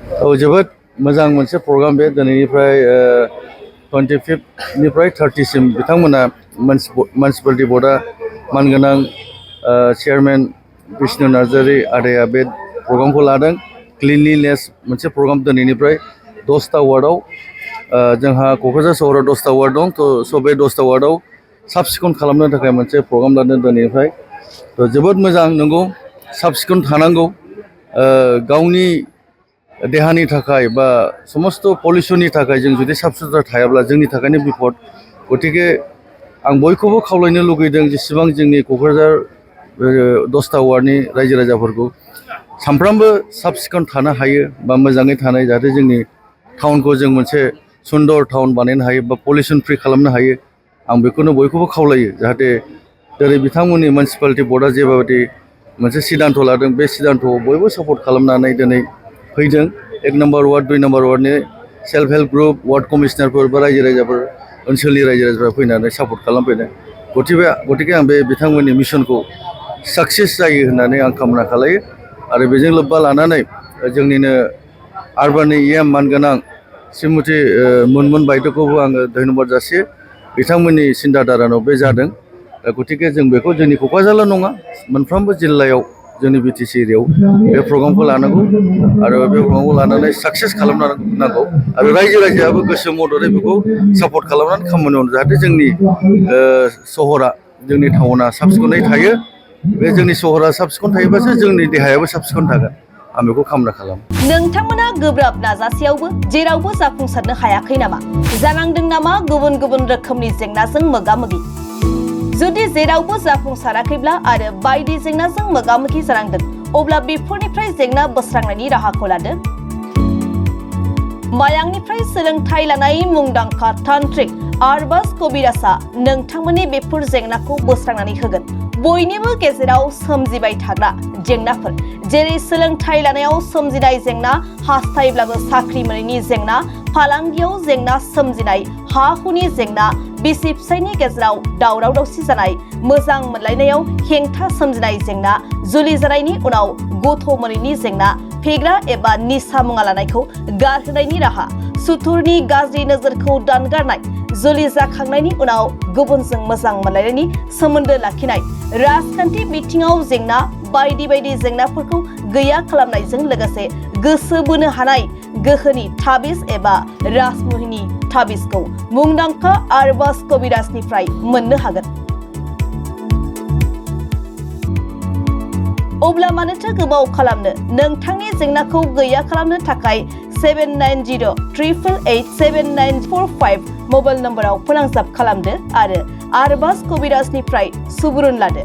औ जोबोद मोजां मोनसे प्रग्राम बे दिनैनिफ्राय 25निफ्राय 30सिम बिथांमोना मिउनिसिपालिटि बर्डआ मानगोनां चेयारमेन बिष्णु नार्जारि आदाया बे प्रग्रामखौ लादों। क्लिनलिनेस मोनसे प्रग्राम दिनैनिफ्राय 10टा वार्डआव जोंहा क'क्राझार सहराव 10टा वार्ड दं थ' बे 10टा वार्डआव साब सिखोन खालामनो थाखाय मोनसे प्रग्राम लादों दिनैनिफ्राय। थ' जोबोद मोजां नंगौ साब सिखोन थानांगौ गावनि देहानि थाखाय बा समस्त पलिउसननि थाखाय जों जुदि साफ सुथ्रा थायाब्ला जोंनि थाखायनो बिपद। गतिके आं बयखौबो खावलायनो लुगैदों जेसेबां जोंनि क'क्राझार 10टा वार्डनि रायजो राजाफोरखौ सानफ्रामबो साब सिखोन थानो हायो बा मोजाङै थानाय जाहाथे जोंनि टाउनखौ जों मोनसे सुन्दर टाउन बानायनो हायो बा पलिउसन फ्रि खालामनो हायो। आं बेखौनो बयखौबो खावलायो जाहाथे जेरै बिथांमोननि मिउनिसिपालिटि बर्डआ जेबायदि मोनसे सिद्धान्त लादों बे सिद्धान्तखौ बयबो सापर्ट खालामनानै दिनै फैदों। 1 नम्बर वार्ड 2 नम्बर वार्डनि सेल्फ हेल्प ग्रुप वार्ड कमिशनारफोर बा रायजो राजाफोर ओनसोलनि रायजो राजाफोरा फैनानै सापर्ट खालामफैदों। गतिके आं बे बिथांमोननि मिशनखौ साक्सेस जायो होननानै आं कामना खालायो आरो बेजों लोब्बा लानानै जोंनिनो आर्बाननि मानगोनां श्रीमती मुनमुन बायद'खौबो आङो धन्यबाद जासियो। बिथांमोननि सिन्था धारानाव बे जादों। गतिके जों बेखौ जोंनि क'क्राझारल' नङा मोनफ्रोमबो जिल्लायाव जोंनि बिटिसि एरियायाव बे प्रग्रामखौ लानांगौ आरो बे प्रग्रामखौ लानानै साक्सेस खालामनांगौ आरो रायजो राजायाबो गोसो मददै बेखौ सापर्ट खालामनानै खामानि मावनो जाहाथे जोंनि सहरा जोंनि टाउना साब सिखोनै थायो। बे जोंनि सहरा साब सिखोन थायोबासो जोंनि देहायाबो साब सिखोन थागोन। आं बेखौ कामना खालामो। नोंथांमोना गोब्राब नाजासेयावबो जेरावबो जाफुंसारनो हायाखै नामा? जानांदों नामा गुबुन गुबुन रोखोमनि जेंनाजों मोगा-मोगि? जुदि जेरावबो जाफुंसाराखैब्ला आरो बायदि जेंनाजों मोगा-मोगि जानांदों अब्ला बेफोरनिफ्राय जेंना बोस्रांनायनि राहाखौ लादो। मायांनिफ्राय सोलोंथाइ लानाय मुंदांखा तान्त्रिक आरबाज कबिराजआ नोंथांमोननि बेफोर जेंनाखौ बोस्रांनानै होगोन। बयनिबो गेजेराव सोमजिबाय थाग्रा जेंनाफोर जेरै सोलोंथाइ लानायाव सोमजिनाय जेंना, हास्थायब्लाबो साख्रि मोनैनि जेंना, फालांगियाव जेंना सोमजिनाय, हा हुनि जेंना, बिसि फिसायनि गेजेराव दावराव दावसि जानाय, मोजां मोनलायनायाव हेंथा सोमजिनाय जेंना, जुलि जानायनि उनाव गथ' मोनैनि जेंना, फेग्रा एबा निसा मुवा लानायखौ गारहोनायनि राहा, सुथुरनि गाज्रि नोजोरखौ दानगारनाय, जुलि जाखांनायनि उनाव गुबुनजों मोजां मोनलायनायनि सोमोन्दो लाखिनाय, राजखान्थि बिथिङाव जेंना बायदि बायदि जेंनाफोरखौ गैया खालामनायजों लोगोसे गोसो बोनो हानाय गोहोनि ताबिज एबा राजमुहिनि ताबिजखौ मुंदांखा आरबाज कबिराजनिफ्राय मोननो हागोन। अब्ला मानोथो गोबाव खालामनो? नोंथांनि जेंनाखौ गैया खालामनो थाखाय 7908887945 मबाइल नम्बराव फोनांजाब खालामदो आरो आरबाज कबिराजनिफ्राय सुबुरुन लादो।